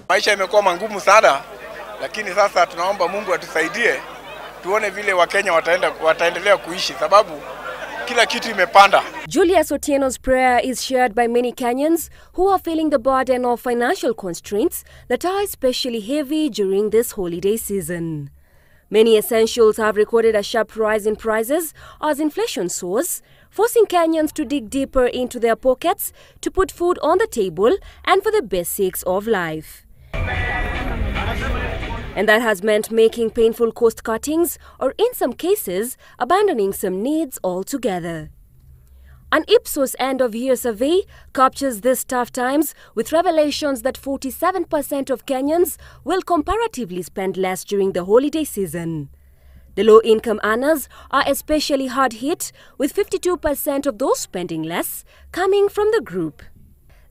Maisha imekuwa mangumu sana, lakini sasa tunaomba Mungu atusaidie tuone vile Wakenya wataendelea kuishi sababu kila kitu imepanda. Julius Otieno's prayer is shared by many Kenyans who are feeling the burden of financial constraints that are especially heavy during this holiday season. Many essentials have recorded a sharp rise in prices as inflation soars, forcing Kenyans to dig deeper into their pockets to put food on the table and for the basics of life. And that has meant making painful cost cuttings or in some cases abandoning some needs altogether. An Ipsos end-of-year survey captures these tough times with revelations that 47% of Kenyans will comparatively spend less during the holiday season. The low-income earners are especially hard hit, with 52% of those spending less coming from the group.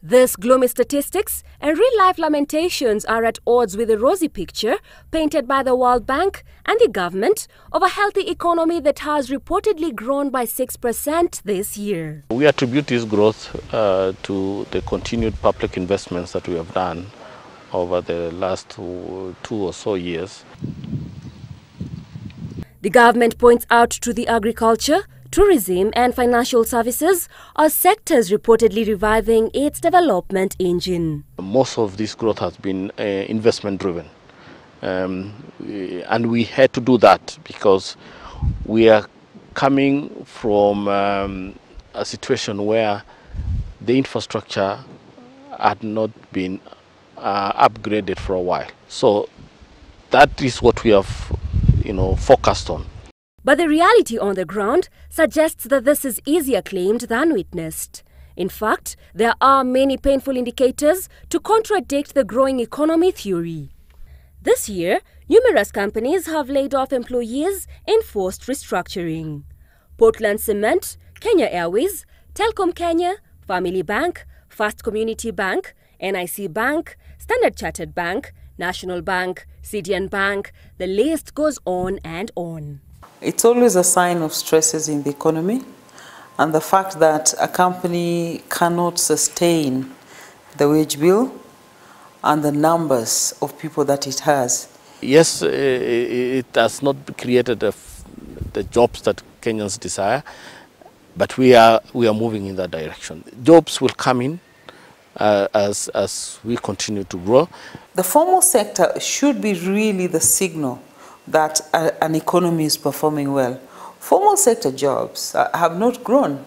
These gloomy statistics and real-life lamentations are at odds with the rosy picture painted by the World Bank and the government of a healthy economy that has reportedly grown by 6% this year. We attribute this growth to the continued public investments that we have done over the last 2 or so years. The government points out to the agriculture, tourism and financial services are sectors reportedly reviving its development engine. Most of this growth has been investment driven, and we had to do that because we are coming from a situation where the infrastructure had not been upgraded for a while. So that is what we have focused on. But the reality on the ground suggests that this is easier claimed than witnessed. In fact, there are many painful indicators to contradict the growing economy theory. This year, numerous companies have laid off employees in forced restructuring. Portland Cement, Kenya Airways, Telkom Kenya, Family Bank, First Community Bank, NIC Bank, Standard Chartered Bank, National Bank, CDN Bank, the list goes on and on. It's always a sign of stresses in the economy and the fact that a company cannot sustain the wage bill and the numbers of people that it has. Yes, it has not created the jobs that Kenyans desire, but we are moving in that direction. Jobs will come in as we continue to grow. The formal sector should be really the signal that an economy is performing well. Formal sector jobs have not grown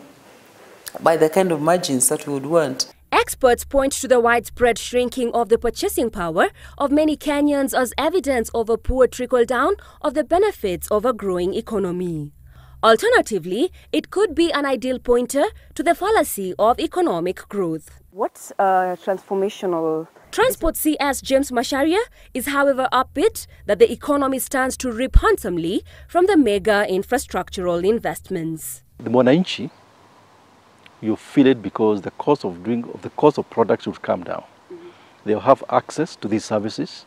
by the kind of margins that we would want. Experts point to the widespread shrinking of the purchasing power of many Kenyans as evidence of a poor trickle-down of the benefits of a growing economy. Alternatively, it could be an ideal pointer to the fallacy of economic growth. What's transformational? Transport CS James Masharia is however upbeat that the economy stands to reap handsomely from the mega infrastructural investments. The mwananchi, you feel it because the cost of products will come down. They'll have access to these services,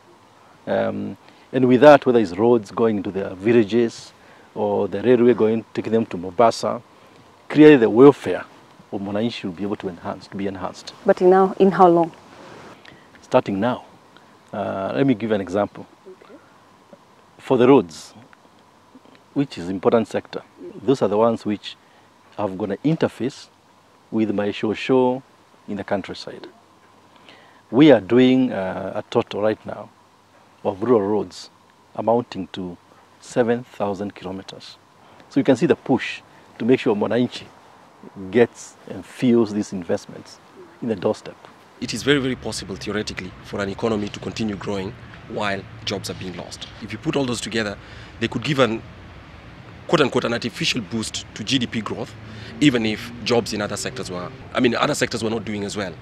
and with that, whether it's roads going into their villages or the railway taking them to Mombasa, clearly the welfare of mwananchi will be able to be enhanced. But in how long? Starting now. Let me give an example. Okay. For the roads, which is an important sector, those are the ones which have got an interface with my show in the countryside. We are doing a total right now of rural roads amounting to 7,000 kilometers. So you can see the push to make sure mwananchi gets and feels these investments in the doorstep. It is very, very possible, theoretically, for an economy to continue growing while jobs are being lost. If you put all those together, they could give an, quote-unquote, an artificial boost to GDP growth, even if jobs in other sectors were not doing as well.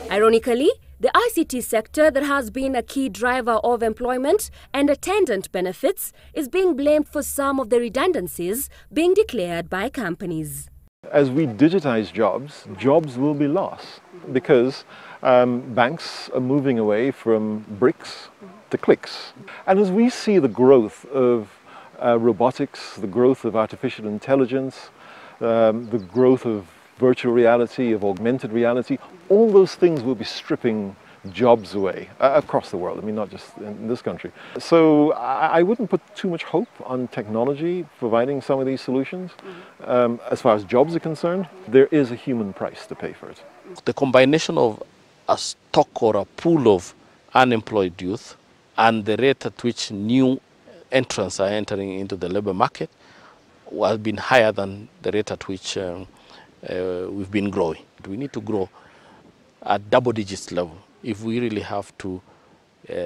Ironically, the ICT sector that has been a key driver of employment and attendant benefits is being blamed for some of the redundancies being declared by companies. As we digitize jobs will be lost because banks are moving away from bricks to clicks. And as we see the growth of robotics, the growth of artificial intelligence, the growth of virtual reality, of augmented reality, all those things will be stripping jobs away across the world. I mean, not just in this country. So I wouldn't put too much hope on technology providing some of these solutions. As far as jobs are concerned, there is a human price to pay for it. The combination of a stock or a pool of unemployed youth and the rate at which new entrants are entering into the labor market has been higher than the rate at which we've been growing. We need to grow at double digits level if we really have to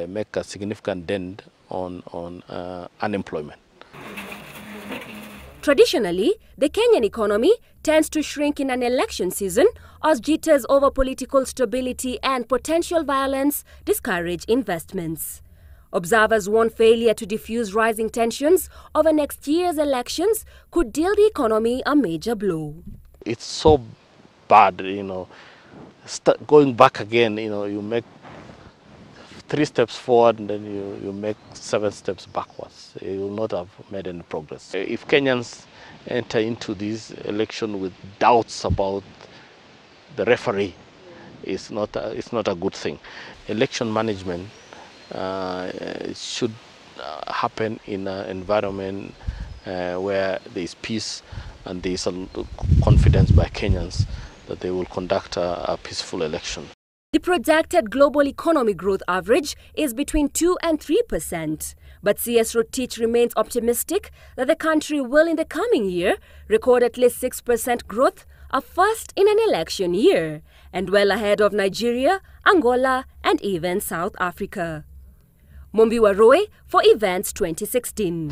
make a significant dent on unemployment. Traditionally, the Kenyan economy tends to shrink in an election season as jitters over political stability and potential violence discourage investments. Observers warn failure to diffuse rising tensions over next year's elections could deal the economy a major blow. It's so bad, going back again, you make 3 steps forward and then you make 7 steps backwards. You will not have made any progress. If Kenyans enter into this election with doubts about the referee, it's not a good thing. Election management should happen in an environment where there is peace and there is confidence by Kenyans that they will conduct a peaceful election. The projected global economic growth average is between 2 and 3%. But CS Rotich remains optimistic that the country will in the coming year record at least 6% growth, a first in an election year, and well ahead of Nigeria, Angola and even South Africa. Mumbi Warui for Events 2016.